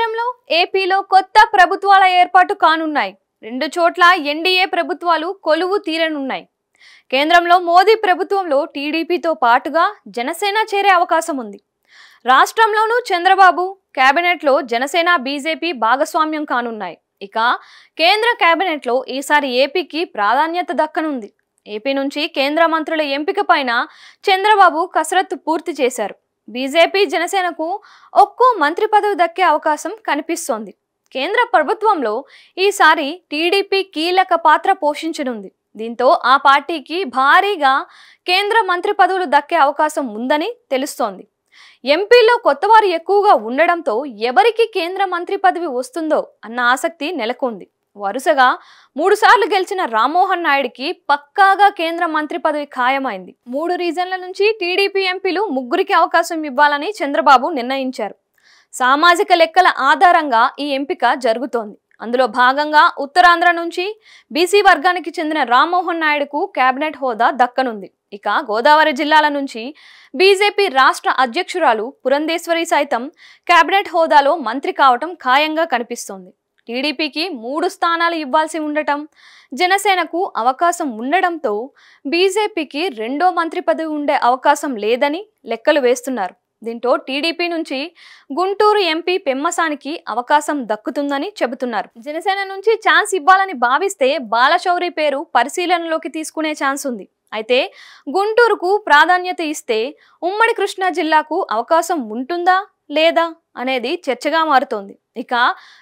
కేంద్రంలో ఏపీలో కొత్త ప్రభుత్వాల ఏర్పాటు కానున్నాయి. రెండు చోట్ల ఎన్డీఏ ప్రభుత్వాలు కొలువు తీరనున్నాయి. కేంద్రంలో మోదీ ప్రభుత్వంలో టీడీపీతో పాటుగా జనసేన చేరే అవకాశం ఉంది. రాష్ట్రంలోనూ చంద్రబాబు కేబినెట్లో జనసేన బీజేపీ భాగస్వామ్యం కానున్నాయి. ఇక కేంద్ర కేబినెట్లో ఈసారి ఏపీకి ప్రాధాన్యత దక్కనుంది. ఏపీ నుంచి కేంద్ర మంత్రుల ఎంపిక పైన చంద్రబాబు కసరత్తు పూర్తి చేశారు. బీజేపీ జనసేనకు ఒక్కో మంత్రి పదవి దక్కే అవకాశం కనిపిస్తోంది. కేంద్ర ప్రభుత్వంలో ఈసారి టీడీపీ కీలక పాత్ర పోషించనుంది. దీంతో ఆ పార్టీకి భారీగా కేంద్ర మంత్రి పదవులు దక్కే అవకాశం ఉందని తెలుస్తోంది. ఎంపీలో కొత్తవారు ఎక్కువగా ఉండడంతో ఎవరికి కేంద్ర మంత్రి పదవి వస్తుందో అన్న ఆసక్తి నెలకొంది. వరుసగా 3 సార్లు గెలిచిన రామ్మోహన్ నాయుడికి పక్కాగా కేంద్ర మంత్రి పదవి ఖాయమైంది. 3 రీజన్ల నుంచి టీడీపీ ఎంపీలు 3కి అవకాశం ఇవ్వాలని చంద్రబాబు నిర్ణయించారు. సామాజిక లెక్కల ఆధారంగా ఈ ఎంపిక జరుగుతోంది. అందులో భాగంగా ఉత్తరాంధ్ర నుంచి బీసీ వర్గానికి చెందిన రామ్మోహన్ నాయుడుకు కేబినెట్ హోదా దక్కనుంది. ఇక గోదావరి జిల్లాల నుంచి బీజేపీ రాష్ట్ర అధ్యక్షురాలు పురంధేశ్వరి సైతం కేబినెట్ హోదాలో మంత్రి కావటం ఖాయంగా కనిపిస్తోంది. టీడీపీకి 3 స్థానాలు ఇవ్వాల్సి ఉండటం, జనసేనకు అవకాశం ఉండడంతో బీజేపీకి రెండో మంత్రి పదవి ఉండే అవకాశం లేదని లెక్కలు వేస్తున్నారు. దీంతో టీడీపీ నుంచి గుంటూరు ఎంపీ పెమ్మసానికి అవకాశం దక్కుతుందని చెబుతున్నారు. జనసేన నుంచి ఛాన్స్ ఇవ్వాలని భావిస్తే బాలశౌరి పేరు పరిశీలనలోకి తీసుకునే ఛాన్స్ ఉంది. అయితే గుంటూరుకు ప్రాధాన్యత ఇస్తే ఉమ్మడి కృష్ణా జిల్లాకు అవకాశం ఉంటుందా లేదా అనేది చర్చగా మారుతోంది. ఇక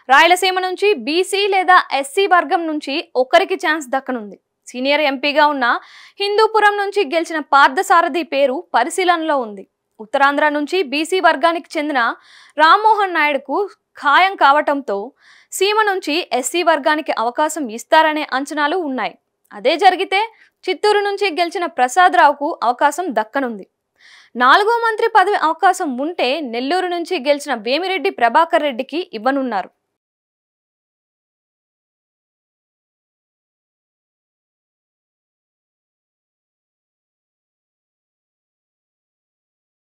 రాయలసీమ నుంచి బీసీ లేదా ఎస్సీ వర్గం నుంచి ఒకరికి ఛాన్స్ దక్కనుంది. సీనియర్ ఎంపీగా ఉన్న హిందూపురం నుంచి గెలిచిన పార్థసారథి పేరు పరిశీలనలో ఉంది. ఉత్తరాంధ్ర నుంచి బీసీ వర్గానికి చెందిన రామ్మోహన్ నాయుడుకు ఖాయం కావటంతో సీమ నుంచి ఎస్సీ వర్గానికి అవకాశం ఇస్తారనే అంచనాలు ఉన్నాయి. అదే జరిగితే చిత్తూరు నుంచి గెలిచిన ప్రసాద్ రావుకు అవకాశం దక్కనుంది. 4వ మంత్రి పదవి అవకాశం ఉంటే నెల్లూరు నుంచి గెలిచిన వేమిరెడ్డి ప్రభాకర్ రెడ్డికి ఇవ్వనున్నారు.